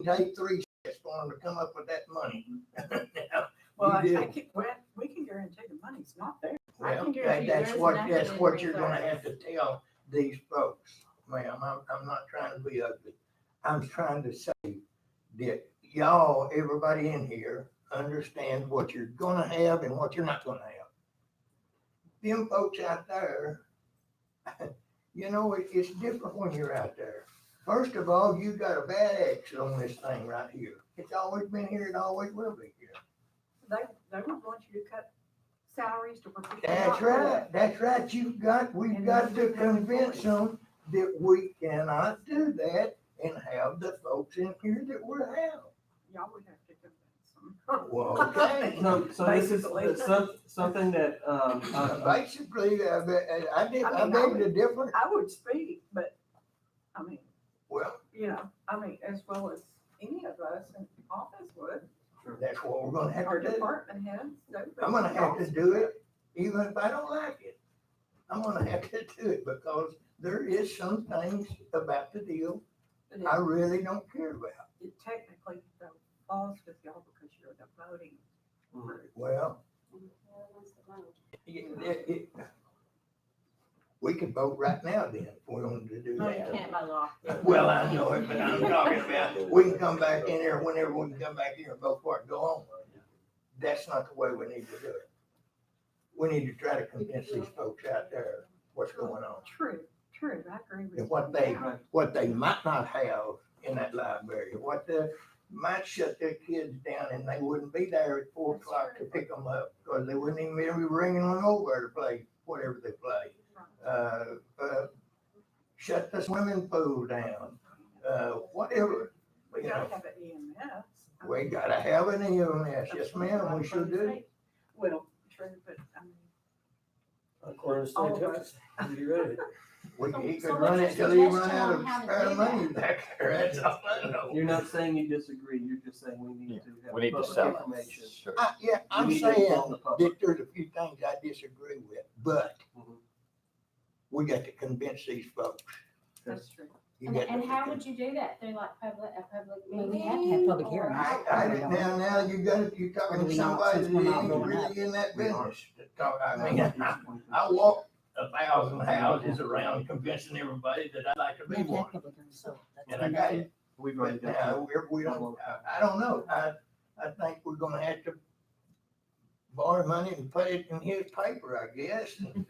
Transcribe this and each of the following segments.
take 3 steps for them to come up with that money. Well, I You do. think we can guarantee the money's not there. I Well, can guarantee you that's there's what, nothing that's in what you're gonna reserve. have to tell these folks, ma'am. I'm not trying to be ugly. I'm trying to say that y'all, everybody in here, understand what you're gonna have and what you're not gonna have. Them folks out there, you know, it's different when you're out there. First of all, you got a bad X on this thing right here. It's always been here, it always will be here. They would want you to cut salaries to where people. That's not right, that's right. We've got to convince them that we cannot do that and have the folks in here that we have. Y'all would have to convince them. Well, okay. So this is Basically. something that, Basically, I I beg would- the difference. I would speak, but, I mean, Well, as well as any of us in office would, that's what we're gonna have our to do. department heads. I'm gonna have to do it, even if I don't like it. I'm gonna have to do it because there is some things about the deal I really don't care about. It technically though falls with y'all because you're the voting group. Well, we could vote right now then, if we wanted to do No, you that. can't by law. Well, I know it, but I'm talking about, we can come back in there whenever we can come back here and vote for it, go on. That's not the way we need to do it. We need to try to convince these folks out there what's going on. True, I agree with you. And what they might not have in that library, what they might shut their kids down and they wouldn't be there at 4 o'clock to pick them up, because they wouldn't even be bringing them over to play whatever they play. Shut the swimming pool down, whatever. We You gotta know, have an EMS. we gotta have an EMS, yes ma'am, we sure do. Well, true, but I mean, According to All state of Texas, you ready? He So could what's run your it till he run suggestion out on of how to spare do money that? back there, that's all I know. you're not saying you disagree, you're just saying we need to have We need to public sell it. information. Sure. Yeah, I'm We need to saying inform the public. that there's a few things I disagree with, but Mhm. we got to convince these folks. that's true. You And, got and to how con- would you do that? Through like a public Well, meeting? we have to have public or- hearings. now you you're talking to Or do we not, somebody since that we're not ain't going up? really in that We are. business. To talk, I mean, I walk 1,000 houses around convincing everybody that I'd like to We be have to have one. public hearings, so that's And I got nothing. it. We've already But done now, we don't, I don't know, I think we're gonna have to borrow money and put it in his paper, I guess, and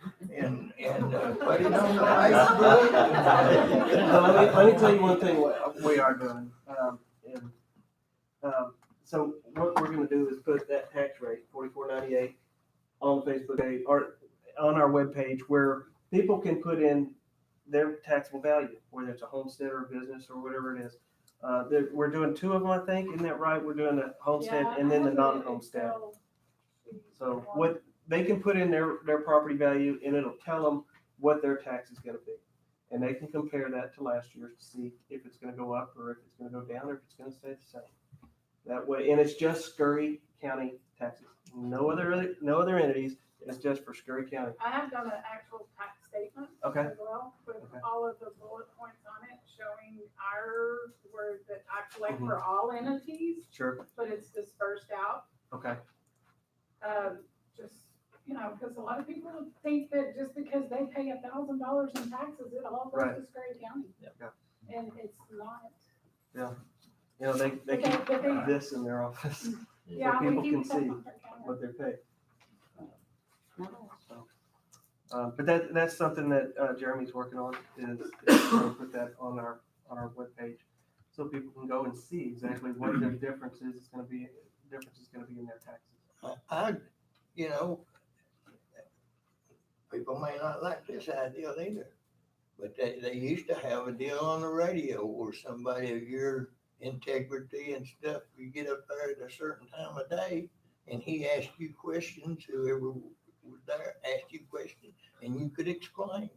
put it on the Well, Facebook. let me tell you one thing what we are doing. So what we're gonna do is put that tax rate, $44.98, on the Facebook page, or on our webpage, where people can put in their taxable value, whether it's a homestead or a business or whatever it is. We're doing 2 of them, I think, isn't that right? We're doing the homestead Yeah, and then the I have a non-homestead. Excel sheet So for what, they can put in their property value and it'll tell them what their tax is gonna be. And they can compare that to last year's to see if it's gonna go up or if it's gonna go down or if it's gonna stay the same. That way, and it's just Scurry County taxes, no other entities, it's just for Scurry County. I have done an actual tax statement Okay. as well, with Okay. all of the bullet points on it, showing our, where that I collect Mm-hmm. for all entities, Sure, but it's dispersed out. okay. Just, because a lot of people think that just because they pay $1,000 in taxes, it all goes Right. to Scurry County. Yeah. And it's not. You know, they But keep but they- this in their office, Yeah, we people keep can stuff see on their counter. what they're paid. But that's something that Jeremy's working on, is to put that on our webpage, so people can go and see exactly what their difference is gonna be in their taxes. People may not like this idea either, but they used to have a deal on the radio where somebody of your integrity and stuff, you get up there at a certain time of day and he asked you questions, whoever was there asked you questions, and you could explain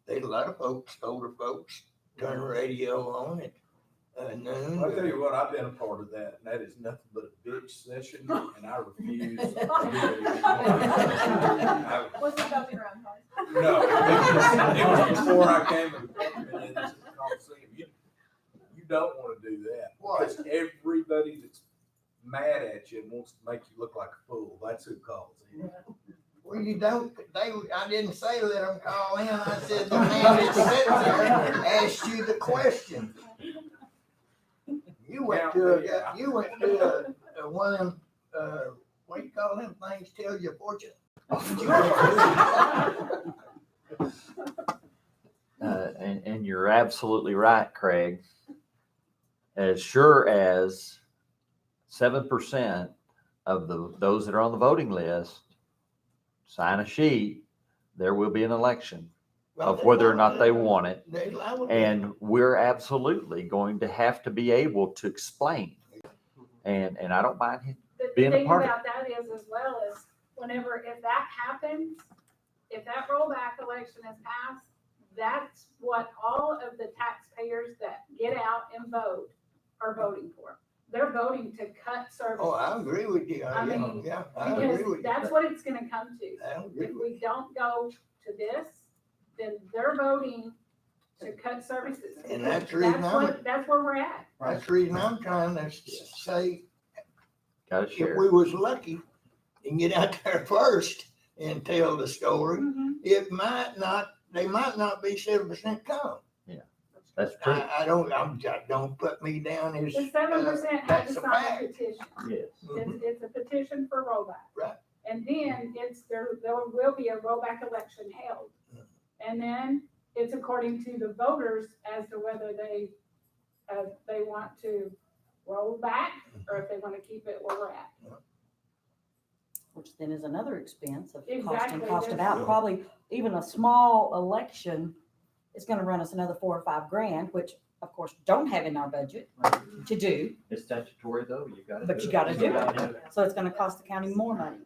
there's a lot of folks, older folks, turn the radio on at noon. I'll tell you what, I've been a part of that, and that is nothing but a bitch session, and I refuse. to do it anymore. What's the bumpy around? No, it was before I came in this conversation. You don't wanna do that. Why? Because everybody that's mad at you and wants to make you look like a fool, that's who calls in. Well, you don't, I didn't say let them call in, I said the man that sits there asked you the question. You went to one of them, what do you call them things, tell your fortune? And you're absolutely right, Craig. As sure as 7% of those that are on the voting list sign a sheet, there will be an election of whether or not they want it. And we're absolutely going to have to be able to explain. And I don't mind him. The Being a thing part of about that is as well as whenever, if that happens, if that rollback election is passed, that's what all of the taxpayers that get out and vote are voting for. They're voting to cut services. Oh, I agree with you. I mean, Yeah, I agree with Because you. that's what it's gonna come to. I agree If with we don't go to this, then they're voting to cut services. And that's the reason That's where we're at. That's the reason I'm trying to say, Gotta if share. we was lucky and get out there first and tell the story, they might not be 7% come. That's true. Don't put me down as. The 7% had that's to a sign fact. a petition. Yes. It's a petition for rollback. Right. And then there will be a rollback election held. And then it's according to the voters as to whether they want to roll back or if they want to keep it where we're at. Which then is another expense of cost Exactly, and cost there's- about, probably even a small election is gonna run us another $4 or $5 grand, which of course don't have in our budget to do, It's statutory though, you gotta. but do you it. gotta do it. So it's gonna cost the county more money.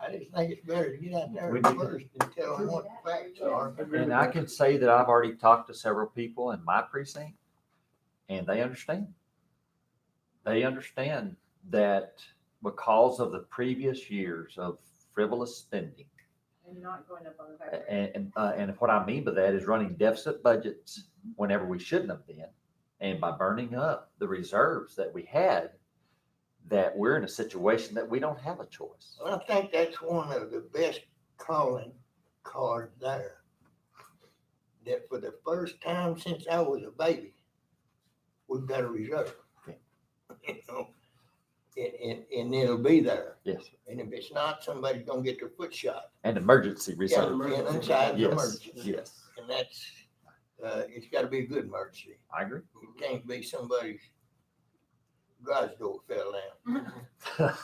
I just think it's better to get out there We need- first and tell them what the facts are. And I can say that I've already talked to several people in my precinct, and they understand. They understand that because of the previous years of frivolous spending, And not going up on that. and what I mean by that is running deficit budgets whenever we shouldn't have been, and by burning up the reserves that we had, that we're in a situation that we don't have a choice. Well, I think that's one of the best calling cards there. That for the first time since I was a baby, we've got a reserve. You know, and it'll be there. Yes. And if it's not, somebody's gonna get their foot shot. And emergency Yeah, reserve. inside the Yes, emergency. yes, And that's, it's gotta be a good emergency. I agree. It can't be somebody's garage door fell down.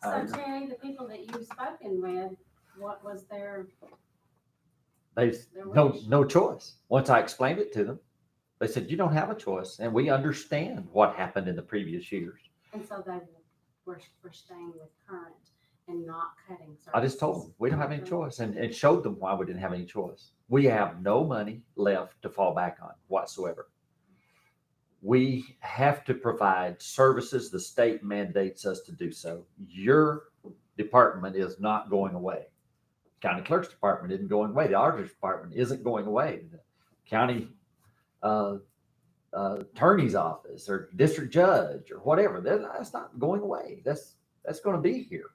So Terry, the people that you've spoken with, what was their There's There no, was- no choice. Once I explained it to them, they said, you don't have a choice. And we understand what happened in the previous years. and so they were staying with current and not cutting services? I just told them, we don't have any choice, and showed them why we didn't have any choice. We have no money left to fall back on whatsoever. We have to provide services. The state mandates us to do so. Your department is not going away. County clerk's department isn't going away. The auditor's department isn't going away. The county attorney's office or district judge or whatever, that's not going away. That's going to be here.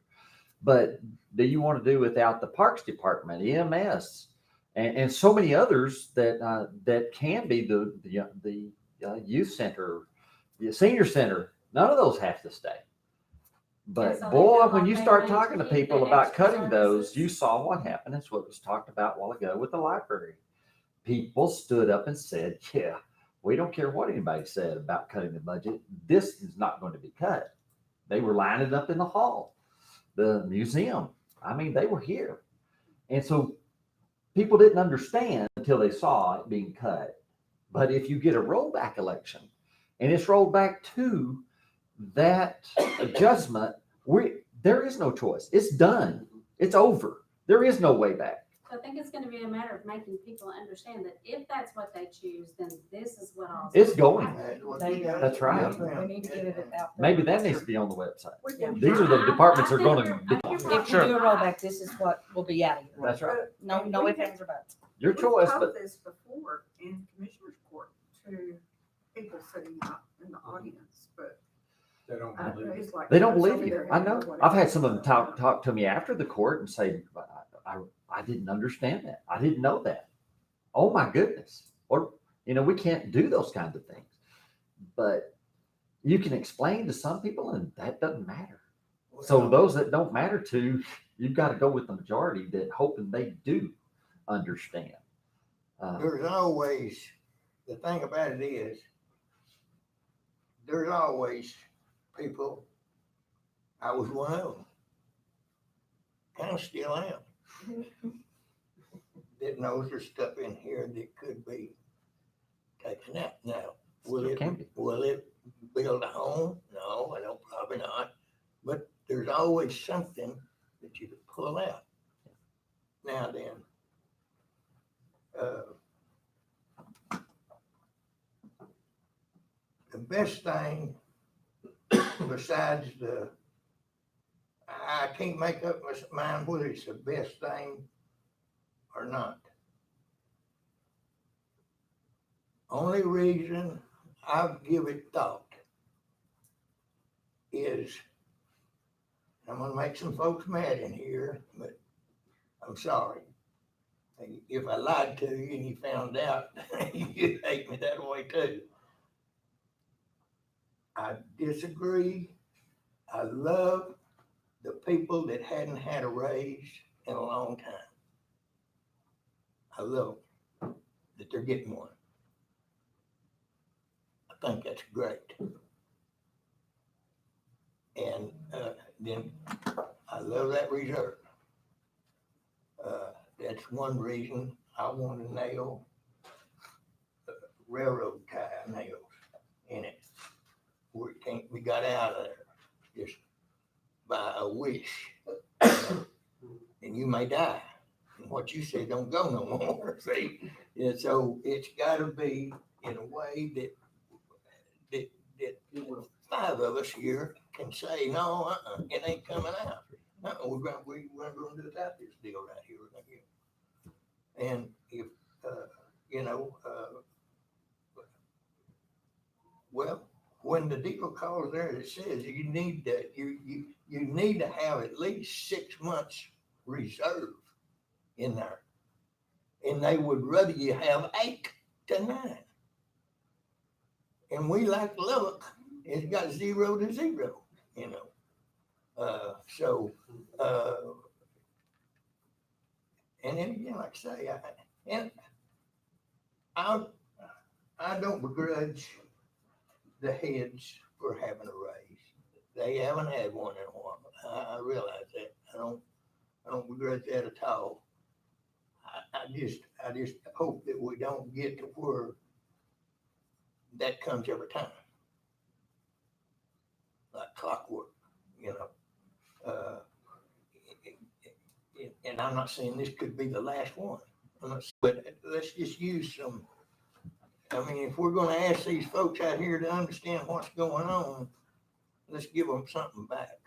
But do you want to do without the parks department, EMS, and so many others that can be the youth center, the senior center? None of those have to stay. But And so they boy, feel when like you they start need to talking to keep people the about extra cutting those, services. you saw what happened. That's what was talked about a while ago with the library. People stood up and said, yeah, we don't care what anybody said about cutting the budget. This is not going to be cut. They were lining up in the hall, the museum. I mean, they were here. And so people didn't understand until they saw it being cut. But if you get a rollback election and it's rolled back to that adjustment, there is no choice. It's done. It's over. There is no way back. So I think it's gonna be a matter of making people understand that if that's what they choose, then this is what all. It's going. That's right. We need to get it out there. Maybe that needs to be on the website. Yeah. These are the departments that are going to be. If you do a rollback, this is what will be out of here. That's right. No ifs, ands, or buts. Your choice, but this before in commissioner's court to people sitting out in the audience, but They don't I believe it. it's like. They don't believe somebody you. there I had know. whatever. I've had some of them talk to me after the court and say, I didn't understand that. I didn't know that. Oh my goodness. Or, we can't do those kinds of things. But you can explain to some people and that doesn't matter. So Well, those that don't matter to, you've got to go with the majority that hoping they do understand. there's always, the thing about it is, there's always people, I was one of them, kind of still am, that knows there's stuff in here that could be taken out. Now, will It can be. it build a home? No, I don't, probably not. But there's always something that you could pull out. Now then, the best thing besides I can't make up my mind whether it's the best thing or not. Only reason I've give it thought is, I'm gonna make some folks mad in here, but I'm sorry. If I lied to you and you found out, you'd hate me that way too. I disagree. I love the people that hadn't had a raise in a long time. I love that they're getting one. I think that's great. And then I love that reserve. That's one reason I want to nail railroad tie nails in it, where it can't be got out of there just by a wish. And you may die. And what you say don't go no more. See? And so it's got to be in a way that five of us here can say, no, it ain't coming out. We're going to do without this deal right here. And if, well, when the deal calls there, it says you need to have at least 6 months reserve in there. And they would rather you have 8 to 9. And we like Lubbock, it's got 0 to 0, and then again, like I say, I don't begrudge the heads for having a raise. They haven't had one in a while. I realize that. I don't begrudge that at all. I just hope that we don't get to where that comes every time, like clockwork, and I'm not saying this could be the last one, but let's just use some. I mean, if we're going to ask these folks out here to understand what's going on, let's give them something back.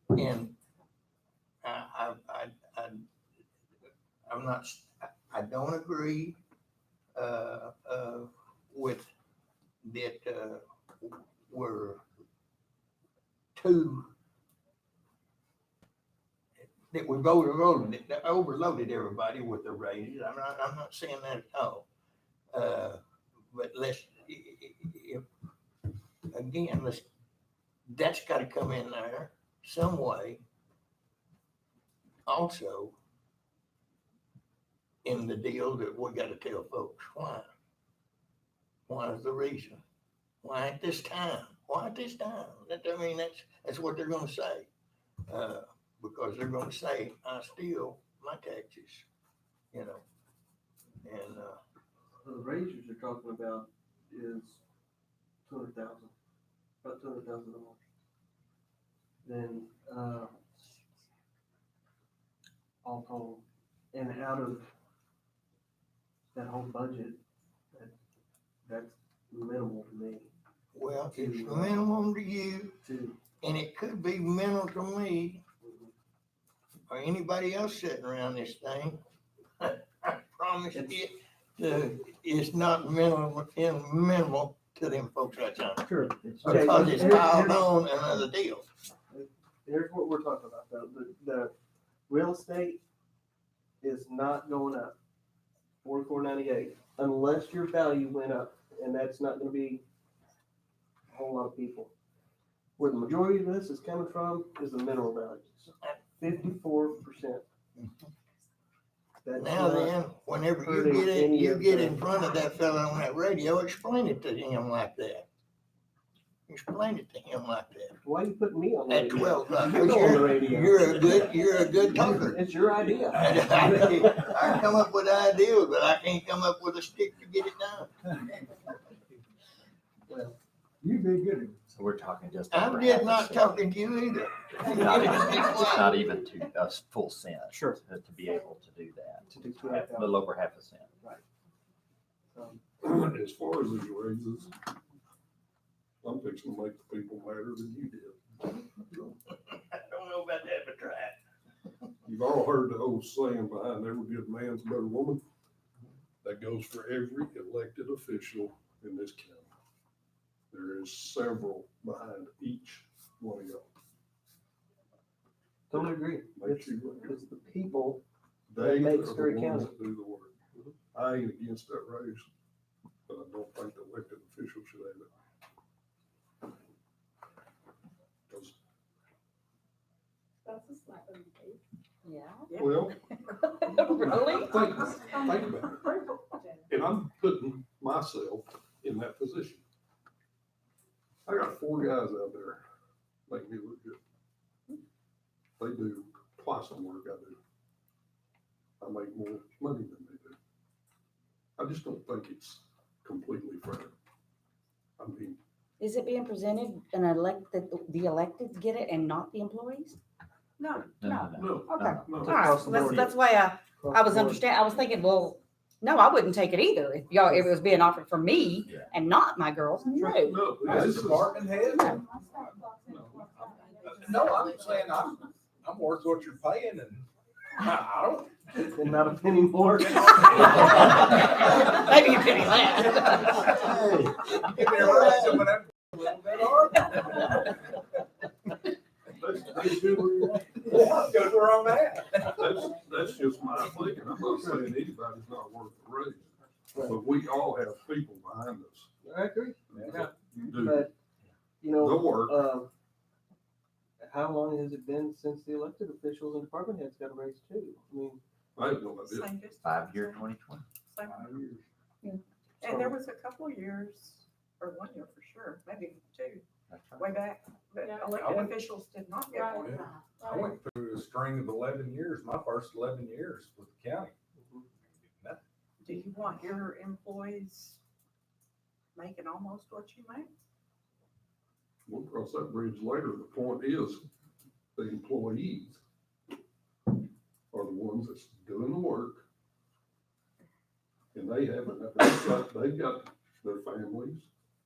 And I don't agree with that we're that we've overloaded everybody with the raises. I'm not saying that at all. But that's got to come in there some way. Also, in the deal that we got to tell folks why. Why is the reason? Why at this time? Why at this time? That's what they're going to say. Because they're going to say, I steal my taxes, and The raise you're talking about is $200,000, about $200,000. Then, all told, and out of that whole budget, that's minimal to me. well, it's minimum to you, Too. and it could be minimal to me or anybody else sitting around this thing. I promise you, it's not minimal to them folks right now. Sure. Okay. Because it's Here's- piled on another deal. Here's what we're talking about though. The real estate is not going up 44.98 unless your value went up, and that's not gonna be a whole lot of people. Where the majority of this is coming from is the mineral values, 54%. That's Now not- then, whenever you hurting get in, any you of get the- in front of that fella on that radio, explain it to him like that. Explain it to him like that. Why are you putting me on the At radio? 12 o'clock. You go on the radio. You're a good talker. It's your idea. I come up with ideas, but I can't come up with a stick to get it done. Well, You did good. So we're talking just. I'm over just half a not cent. talking to you either. It's not even to a full cent. Sure. To be able to do that. To do A little over half a cent. As far as these raises, I'm fixing to make the people madder than you did. I don't know about that, but try it. You've all heard the old saying, behind every good man's a better woman. That goes for every elected official in this county. There is several behind each one of y'all. totally agree. Makes It's, you, it's the people. they are makes the Scurry ones County. that do the work. I ain't against that raise, but I don't think the elected officials should have it. 'Cause, That's a slap in the face. Yeah. well, Really? think about it. And I'm putting myself in that position. I got 4 guys out there make me look good. They do twice the work I do. I make more money than they do. I just don't think it's completely fair. I mean, Is it being presented and elected, the electeds get it and not the employees? No, No. no, Okay. no. All right, that's why I was I was thinking, well, no, I wouldn't take it either. If y'all, if it was being offered for me Yeah. and not my girls, no. No, this As is, department head? No. No, I'm saying I'm worth what you're paying and I don't. And not a penny more. Maybe you penny less. Give me a raise and whatever, a little bit hard. that's good where you're at. Yeah, good where I'm at. That's just my thinking. I'm not saying anybody's not worth the raise. But we all have people behind us. I agree. that Do But, you the know, work. how long has it been since the elected officials and department heads got a raise too? I mean, I have no idea. same distance. 5-year 2020. Same. 5 years. And there was a couple of years, or 1 year for sure, maybe 2, That's right. way back, but Yeah. elected officials did not get one. Yeah. I went through a string of 11 years, my first 11 years with the county. Nothing. Do you want your employees making almost what you make? We'll cross that bridge later. The point is, the employees are the ones that's doing the work. And they've got their families.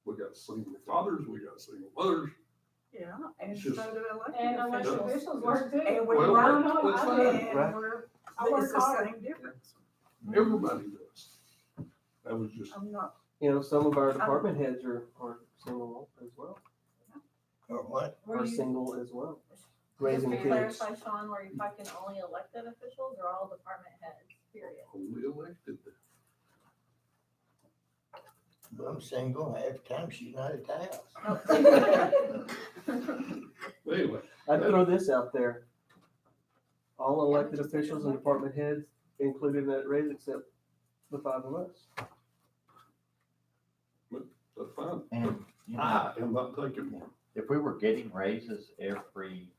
We got single fathers, we got single mothers. Yeah, and It's so just- do And elected elected officials. officials work too. And we Well, work, I don't know, that's I fine. do. and Right. we're, I work it's the hard. same difference. Everybody does. That was just, I'm not, you know, some of our department heads are single as well, Or what? are single as well, raising Just to kids. clarify, Sean, were you talking only elected officials or all department heads, period? only elected. I'm single, half the time she's not at the house. Anyway, I'd throw this out there. All elected officials and department heads included in that raise except the 5 of us. that's fine. And, you know, I am not taking more. if we were getting raises every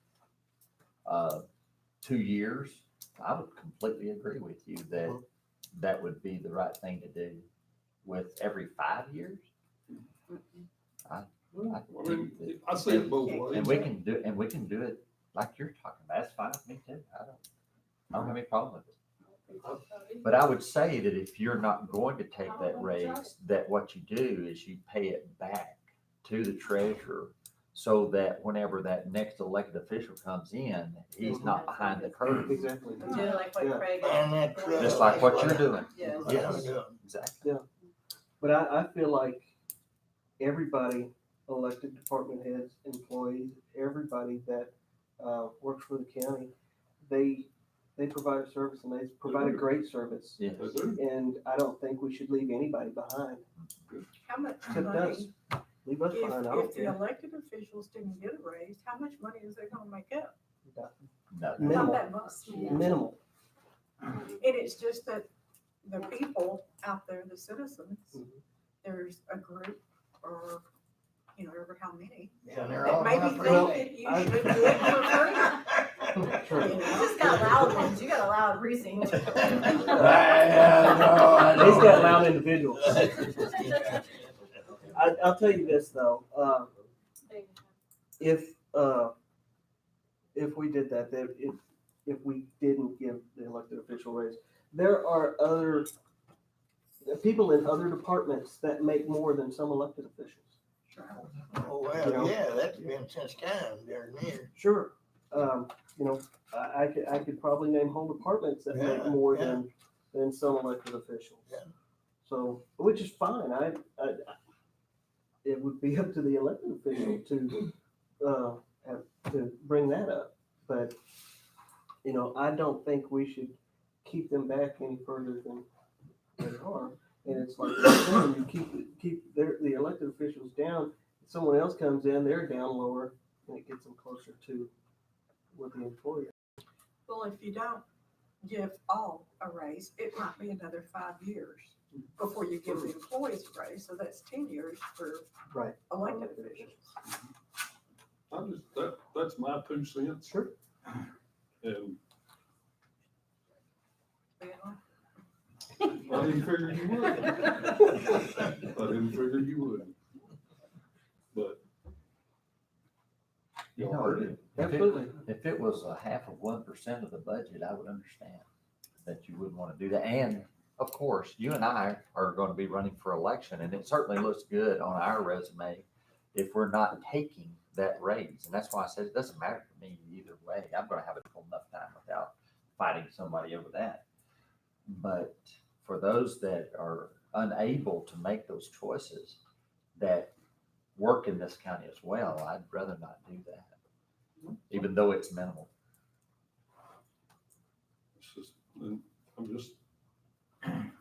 2 years, I would completely agree with you that that would be the right thing to do. With every 5 years, I mean, I see it both ways. and we can do it like you're talking about. That's fine with me too. I don't have any problem with it. But I would say that if you're not going to take that raise, that what you do is you pay it back to the treasurer so that whenever that next elected official comes in, he's not behind the curve. Exactly. Do like what Yeah. Craig. And that Just like what you're doing. Yes. Yes. Exactly. But I feel like everybody, elected department heads, employees, everybody that works for the county, they provide a service and they provide a great service. Yeah. They do. And I don't think we should leave anybody behind, How much except money, us. Leave us behind, I don't if the care. elected officials didn't get a raise, how much money is they gonna make up? No. Not Minimal, that much. minimal. And it's just that the people out there, the citizens, Mhm. there's a group or, ever how many, And they're that all maybe my think Well, that you I- should do it for free. Sure. You just got loud ones, you got a loud precinct. He's got loud individuals. I'll tell you this though, if we did that, if we didn't give the elected official raise, there are other people in other departments that make more than some elected officials. Oh, You well, know? yeah, that's been since time, there and there. Sure, I could probably name whole departments that make Yeah, more yeah. than some elected officials. Yeah. So, which is fine, it would be up to the elected official to bring that up, but, I don't think we should keep them back any further than they are. And it's like, you keep the elected officials down, someone else comes in, they're down lower, and it gets them closer to what the employer. Well, if you don't give all a raise, it might be another 5 years before you give the employees a raise, so that's 10 years for Right. elected officials. That's my 2 cents. Sure. And Yeah. I didn't figure you would. But. You Y'all know, heard it. Absolutely. If it was a 0.5% of the budget, I would understand that you wouldn't want to do that. And of course, you and I are going to be running for election, and it certainly looks good on our resume if we're not taking that raise. And that's why I said it doesn't matter to me either way. I'm going to have a full enough time without fighting somebody over that. But for those that are unable to make those choices that work in this county as well, I'd rather not do that, even though it's minimal.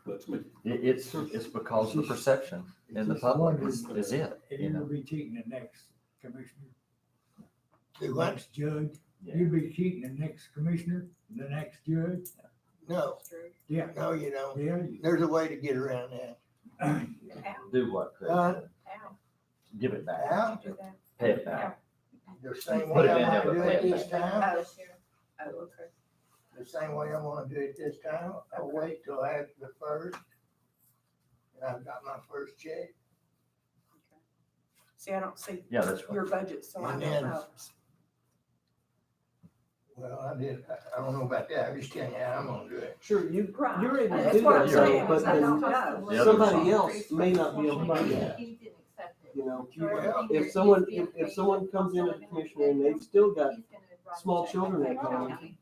That's me. It's because of the perception in the public is it, And you you'll know? be cheating the next commissioner, Do what? next judge. Yeah. You'll be cheating the next commissioner, the next judge. No, Yeah, no, you don't. yeah. There's a way to get around that. Do what, Chris? Huh? Give it back, Now, pay it back. the same Put way it in I there, want to but do it pay it this time, Oh, okay. the same way I want to do it this time, I'll wait till after the first. And I've got my first check. See, I don't see Yeah, that's your right. budget, so I And don't then- know. Well, I don't know about that, I'm just telling you how I'm gonna do it. Sure, Right. you're able to That's do what that, I'm saying, Joe, but is I then don't know. The other somebody side. else may not be able to do that, He didn't accept it. you know? Well, If someone comes into the commissioner and they've still got small children at home,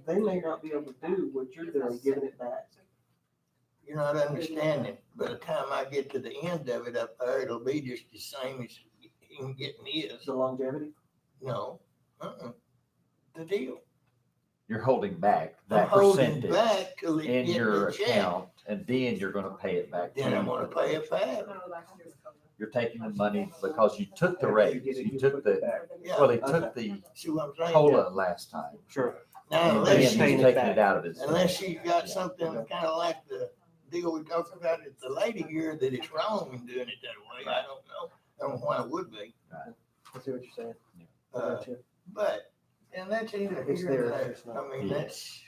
they may not be able to do what you're doing, giving it back. You're not understanding, by the time I get to the end of it up there, it'll be just the same as him getting his. The longevity? No, the deal. You're holding back I'm that holding percentage back till it in gets your the check. account, and then you're gonna pay it back. Then I'm gonna pay it back. You're taking the money because you took the raise, you took the, Yeah, well, he took the see what I'm saying? COLA last time. Sure. Now, And then unless he's she's, paying it taking back. it out of his. unless she's got something kind of like the deal we talked about at the lady here, that it's wrong in doing it that way, I don't know. I don't know why it would be. I see what you're saying. I Uh, got you. But, and that's either It's here there, or there. it's not. I mean, Yeah. that's,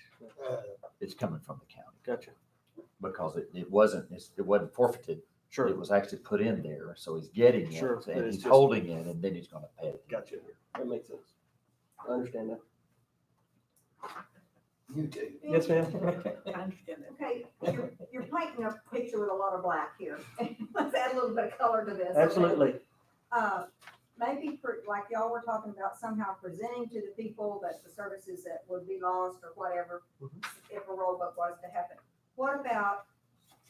It's coming from the county Gotcha. because it wasn't forfeited. Sure. It was actually put in there, so he's getting Sure, it but and it's he's just- holding it and then he's gonna pay it. Gotcha. That makes sense. I understand that. you two. Yes, ma'am. I understand that. Okay, you're painting a picture with a lot of black here. Let's add a little bit of color to this. okay? Absolutely. Maybe like y'all were talking about somehow presenting to the people that the services that would be lost or whatever, Mhm. if a rollback was to happen. What about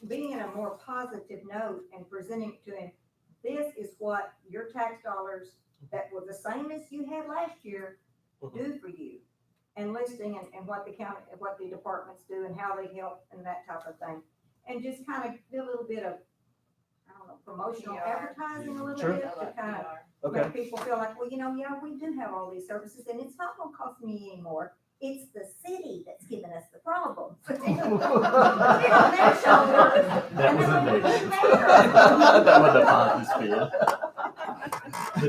being in a more positive note and presenting it to him, this is what your tax dollars that were the same as you had last year do for you. And listing and what the county, what the departments do and how they help and that type of thing. And just kind of do a little bit of, I don't know, promotional PR. advertising a little Sure. bit to kind of Okay. make people feel like, well, yeah, we do have all these services and it's not gonna cost me anymore. It's the city that's giving us the problems. Put it on their shoulders. That was And then we amazing. do better. That was the positive spin.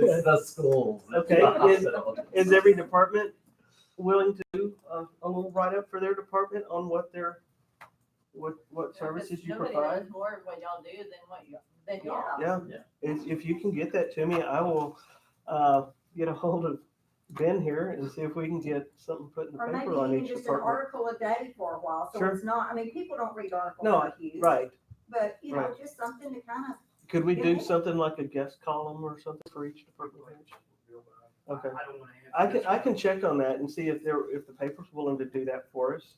It's the schools. it's Okay, the hospitals. Is every department willing to do a little write-up for their department on what their, what services you Nobody provide? knows more of what y'all do than y'all. Yeah, Yeah. if you can get that to me, I will, get a hold of Ben here and see if we can get something put in the Or maybe paper on even each just an department. article a day for a while, so Sure. it's not, I mean, people don't read articles No, like you. right. But, you know, Right. just something to kind of, Could we do Yeah. something like a guest column or something for each department? Okay. I don't wanna answer. I can check on that and see if the paper's willing to do that for us,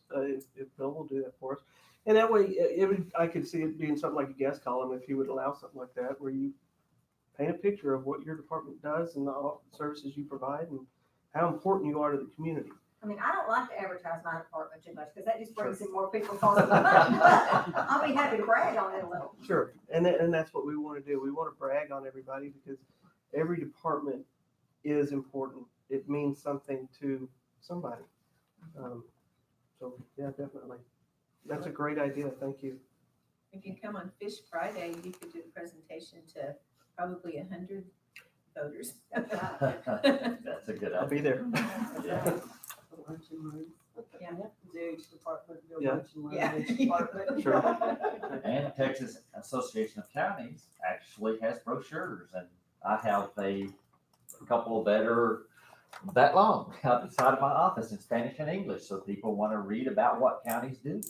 if Bill will do that for us. And that way, I could see it being something like a guest column, if you would allow something like that, where you paint a picture of what your department does and all the services you provide and how important you are to the community. I mean, I don't like to advertise my department too much, because that just brings in more people calling me money, but I'll be happy to brag on it a little. Sure, and that's what we want to do. We want to brag on everybody because every department is important. It means something to somebody. So yeah, definitely. That's a great idea. Thank you. If you come on Fish Friday, you could do the presentation to probably 100 voters. That's a good I'll idea. be there. Yeah. Yeah. Each department, go Yeah. lunch and learn Yeah. each department. Sure. And Texas Association of Counties actually has brochures, and I have a couple that are that long outside of my office in Spanish and English, so people want to read about what counties do.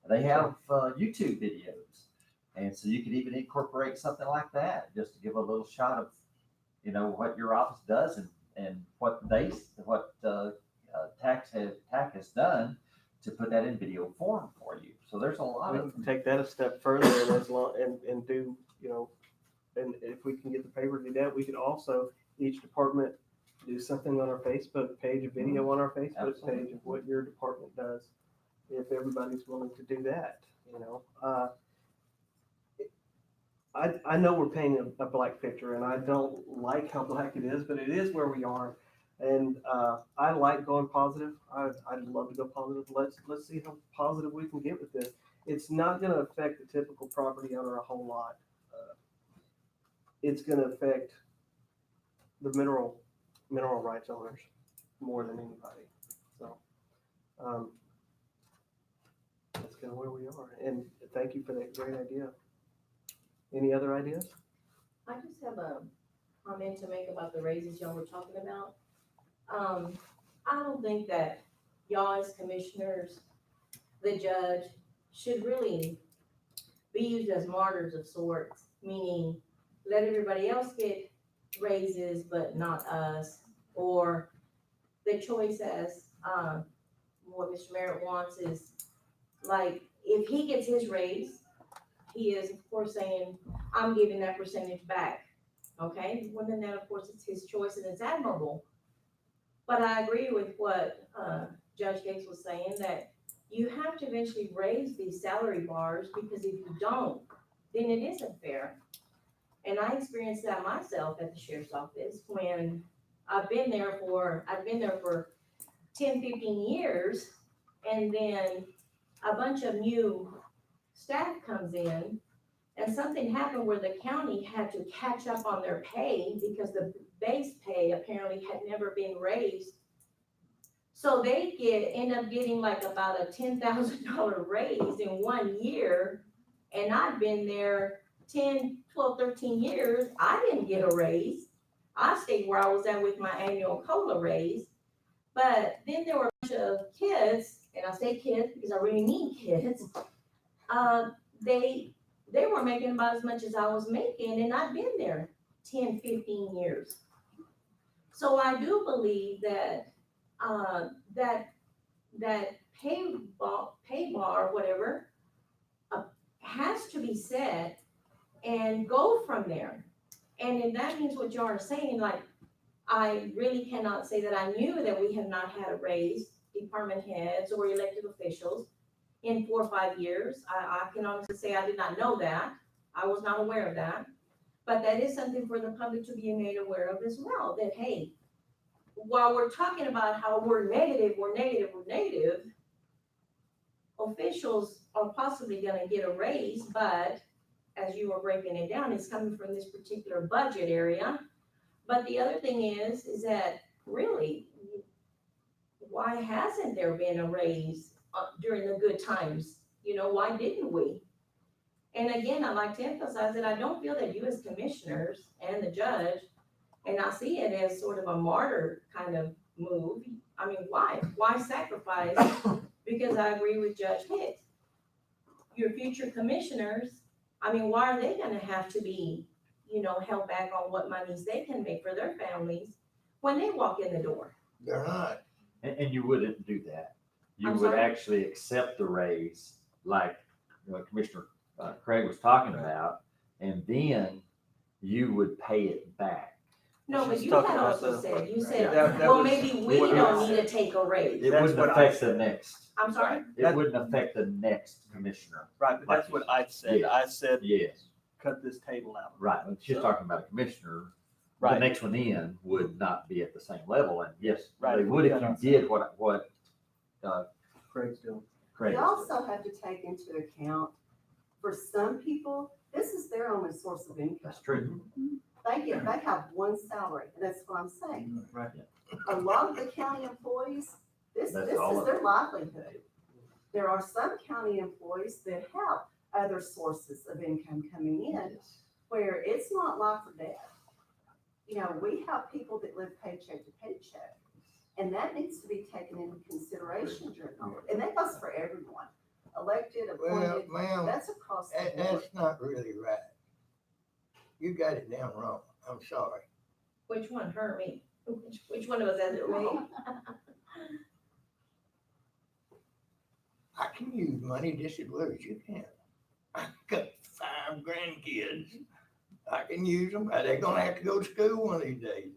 They have YouTube videos, and so you could even incorporate something like that, just to give a little shot of, what your office does and what TAC has done to put that in video form for you. So there's a lot We of can take that a step further and and do, and if we can get the paper to do that, we could also, each department, do something on our Facebook page, a video on our Facebook Absolutely. page of what your department does, if everybody's willing to do that, I know we're painting a black picture and I don't like how black it is, but it is where we are. And I like going positive. I'd love to go positive. Let's see how positive we can get with this. It's not going to affect the typical property owner a whole lot. It's going to affect the mineral rights owners more than anybody. So that's kind of where we are. And thank you for that great idea. Any other ideas? I just have a comment to make about the raises y'all were talking about. I don't think that y'all as commissioners, the judge, should really be used as martyrs of sorts, meaning let everybody else get raises but not us, or the choice as what Mr. Merritt wants is, like, if he gets his raise, he is of course saying, I'm giving that percentage back. Okay, well then that of course it's his choice and it's admirable. But I agree with what Judge Gates was saying, that you have to eventually raise these salary bars, because if you don't, then it isn't fair. And I experienced that myself at the sheriff's office when I've been there for 10, 15 years, and then a bunch of new staff comes in, and something happened where the county had to catch up on their pay because the base pay apparently had never been raised. So they end up getting like about a $10,000 raise in 1 year. And I've been there 10, 12, 13 years. I didn't get a raise. I stayed where I was at with my annual COLA raise. But then there were a bunch of kids, and I say kids because I really mean kids. They were making about as much as I was making, and I've been there 10, 15 years. So I do believe that that pay bar, whatever, has to be set and go from there. And then that means what you are saying, like, I really cannot say that I knew that we have not had a raise, department heads or elected officials in 4 or 5 years. I can honestly say I did not know that. I was not aware of that. But that is something for the public to be made aware of as well, that, hey, while we're talking about how we're negative, officials are possibly gonna get a raise, but as you were breaking it down, it's coming from this particular budget area. But the other thing is that really, why hasn't there been a raise during the good times? You know, why didn't we? And again, I'd like to emphasize that I don't feel that you as commissioners and the judge, and I see it as sort of a martyr kind of move. I mean, why? Why sacrifice? Because I agree with Judge Hicks. Your future commissioners, I mean, why are they gonna have to be, held back on what monies they can make for their families when they walk in the door? They're not. And you wouldn't do that. You I'm would sorry? actually accept the raise like Commissioner Craig was talking about, and then you would pay it back. No, but She's you talking had about also the- said, you Yeah, said, that well, was- maybe we it don't was- need to take a raise. It That's wouldn't what I affect the said. next, I'm sorry? it wouldn't affect the next commissioner. Right, but that's what I said. Yeah. I said, Yes, cut this table out. right. When she's talking about a commissioner, the Right. next one in would not be at the same level. And yes, Right. they would if you did what Craig's doing. Craig You was doing. also have to take into account, for some people, this is their only source of income. That's true. They have one salary, and that's what I'm saying. Right. A lot of the county employees, this That's is all of their it. livelihood. There are some county employees that have other sources of income coming in, Yes. where it's not life or death. We have people that live paycheck to paycheck, and that needs to be taken into consideration during all, and that goes for everyone, elected, Well, appointed, ma'am, that's across the board. that's not really right. You got it down wrong. I'm sorry. Which one hurt me? Which one of us has it wrong? I can use money just as well as you can. I've got 5 grandkids. I can use them. They're gonna have to go to school one of these days.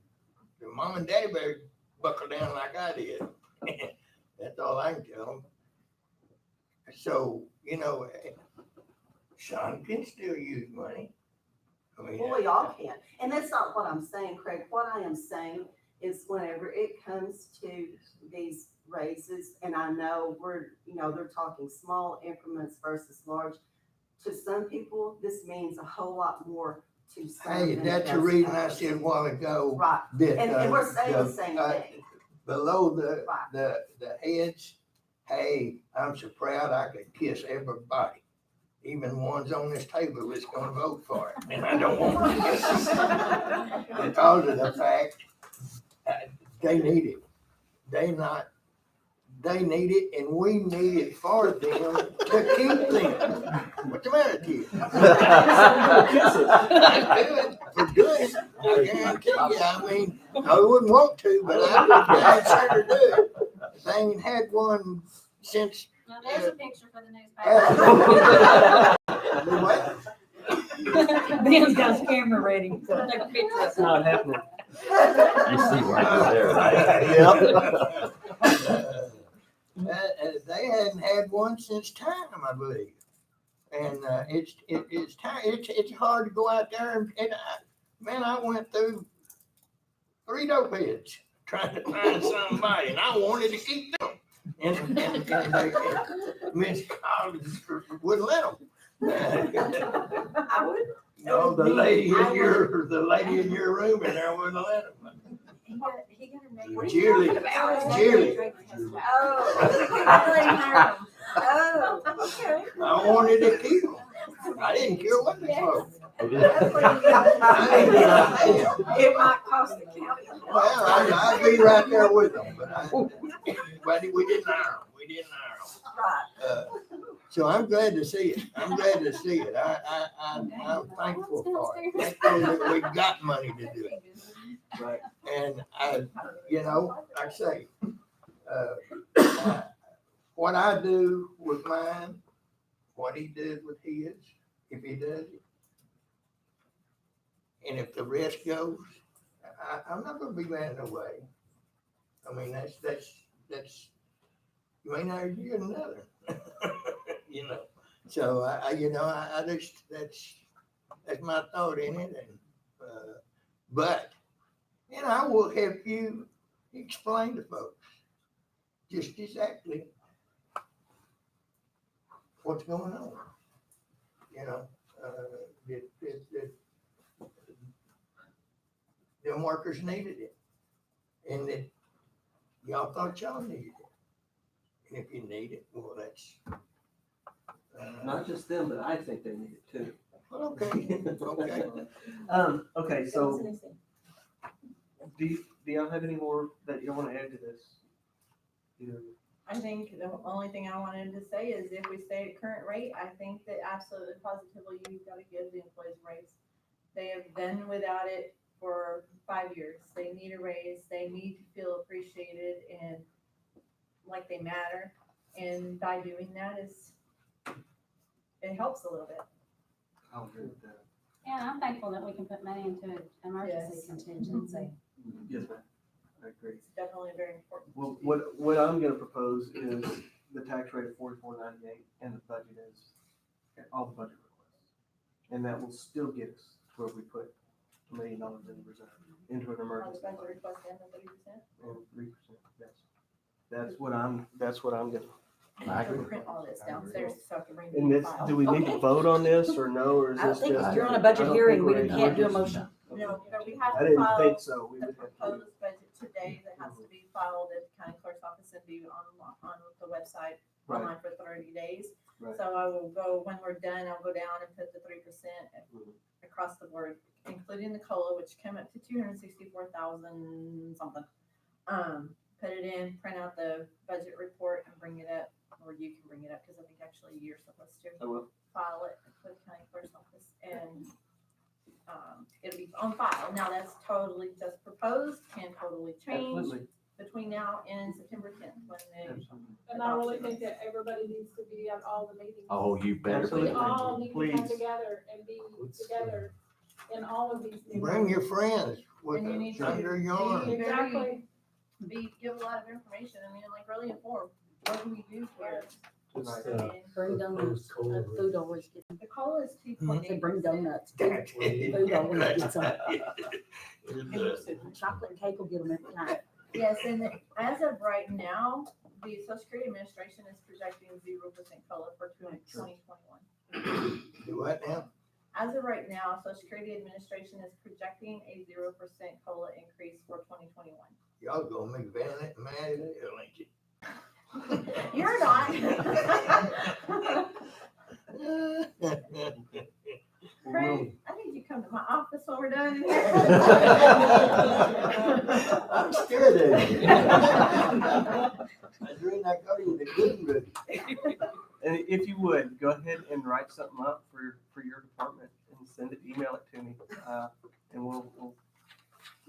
Their mom and daddy better buckle down like I did. That's all I can tell them. So, Sean can still use money. I mean, Well, we all can, and that's not what I'm saying, Craig. What I am saying is whenever it comes to these raises, and I know they're talking small increments versus large. To some people, this means a whole lot more to some. Hey, than it that's the does reason I others. said a while ago Right, that. and we're saying the the, same uh, thing. Below Right. the heads, hey, I'm so proud I could kiss everybody. Even ones on this table that's gonna vote for it, and I don't want to kiss them. Because of the fact, they need it. They need it, and we need it for them to keep them. What's the matter with you? I do it for good, I guarantee you. I mean, I wouldn't want to, but I would sure do it. They ain't had one since. Now, there's a picture for the newspaper. What? Ben's got his camera ready, so take a picture. That's not happening. You see right there, right? They hadn't had one since time, I believe. And it's time. It's hard to go out there and I went through 3 dope heads trying to find somebody, and I wanted to keep them. And Miss Collins wouldn't let them. I would. No, the lady in your room in there wouldn't let them. Julie. Oh, okay. I wanted to keep them. I didn't care what they were. It might cost the county. Well, I'd be right there with them, but we didn't hire them. We didn't hire them. So I'm glad to see it. I'm thankful for it. Thankful that we got money to do it. Right. And like I say, what I do with mine, what he does with his, if he does it. And if the rest goes, I'm not gonna be running away. I mean, that's, you may not get another, you know? So I just, that's my thought in it, and, but, and I will help you explain to folks just exactly what's going on. You know, that them workers needed it, and that y'all thought y'all needed it. And if you need it, well, that's. Not just them, but I think they need it too. Well, okay, okay. Okay, so do y'all have any more that you want to add to this? Either. I think the only thing I wanted to say is if we stay at current rate, I think that absolutely positively you've got to give the employees a raise. They have been without it for 5 years. They need a raise. They need to feel appreciated and like they matter. And by doing that it helps a little bit. I'll agree with that. Yeah, I'm thankful that we can put money into an emergency Yes. contingency. Yes, ma'am. I agree. It's definitely very important. Well, what I'm gonna propose is the tax rate of 44.98 and the budget is all the budget requests. And that will still get us to where we put $1 million in reserve into an On the emergency budget fund. request and the 30%. And 3%, yes. That's what I'm gonna. I agree. Print all this downstairs so I can bring And the this, file. do we need to vote on this or no, or is I this think just? if you're on a I budget don't hearing, think we we're can't do a able to- motion. No, we have I to didn't file think so. We the would have to. proposed budget today that has to be filed at the county clerk's office and be on the website Right. online for 30 days. Right. So I will go, when we're done, I'll go down and put the 3% Mhm. across the board, including the COLA, which came up to 264,000 something. Put it in, print out the budget report and bring it up, or you can bring it up, because I think actually you're supposed to I will. file it for the county clerk's office, and it'll be on file. Now, that's totally just proposed, can totally change Absolutely. between now and September 10th, when they. Absolutely. And I really think that everybody needs to be at all the meetings. Oh, you better. Absolutely. We all need to come Please. together and be together in all of these meetings. Bring your friends with And you need us under your to arm. be Exactly. give a lot of information, I mean, like really informed, what do we do here? Right. Bring donuts. Food always gets, The COLA is say 2.8%. bring donuts. Food always gets them. Chocolate and cake will get them every time. Yes, and as of right now, the Social Security Administration is projecting 0% COLA for 2021. Do what now? As of right now, Social Security Administration is projecting a 0% COLA increase for 2021. Y'all gonna make Van mad as hell, ain't you? You're not. Craig, I need you to come to my office when we're done. I'm scared of you. That's the reason I call you the good room. And if you would, go ahead and write something up for your department and send it, email it to me. And we'll,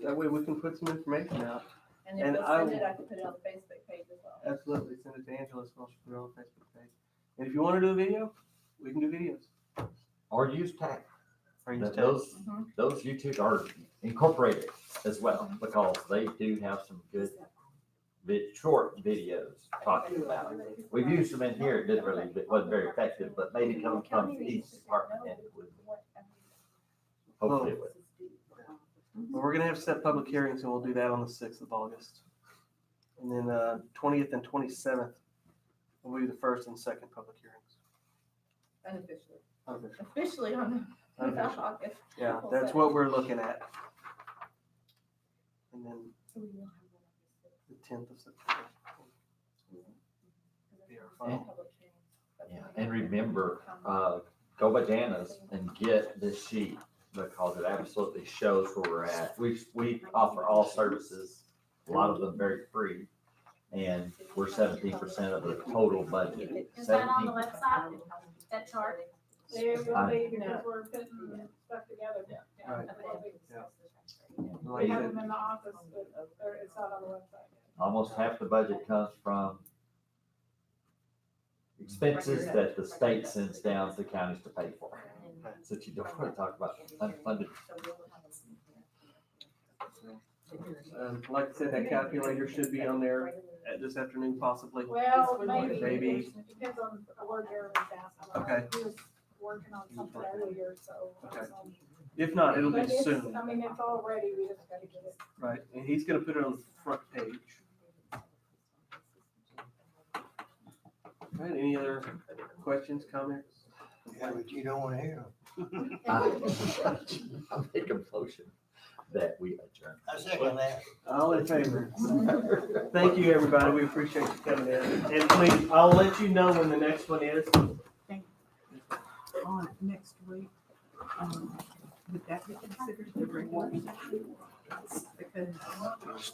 that way we can put some information out. And if And you'll I send will- it, I can put it on the Facebook page as well. Absolutely, send it to Angela, so she'll put it on the Facebook page. And if you want to do a video, we can do videos. Or use tag. Or use That text. Those YouTube are incorporated as well, because they do have some good short videos talking about it. We've used them in here, it it wasn't very effective, but maybe coming from each department, it would, hopefully it would. Well, we're gonna have set public hearings, and we'll do that on the 6th of August. And then 20th and 27th will be the first and second public hearings. Unofficially. Unofficial. Officially on Unofficial. August. Yeah, that's what we're looking at. And then the 10th of September. Be our final. Yeah, and remember, go by Jana's and get this sheet, because it absolutely shows where we're at. We offer all services, a lot of them very free, and we're 17% of the total budget. Is that on the 17%. website, that chart? It will be because we're putting stuff together. Yeah. Right. That's what we- Like We I have said, them in the office, but it's not on the website. Almost half the budget comes from expenses that the state sends down to counties to pay for. So you don't want to talk about unfunded. Like I said, that calculator should be on there this afternoon possibly. Well, maybe, Maybe. it depends on where Jeremy's at. Okay. He was working on something earlier, so. Okay. If not, it'll be But it's- soon, I mean, it's all ready, we just gotta get it. right? And he's gonna put it on the front page. All right, any other questions, comments? Yeah, but you don't wanna hear them. I make a motion that we adjourn. I second that. All in favor? Thank you, everybody. We appreciate you coming in. And please, I'll let you know when the next one is. On next week, would that be considered the regular session? Because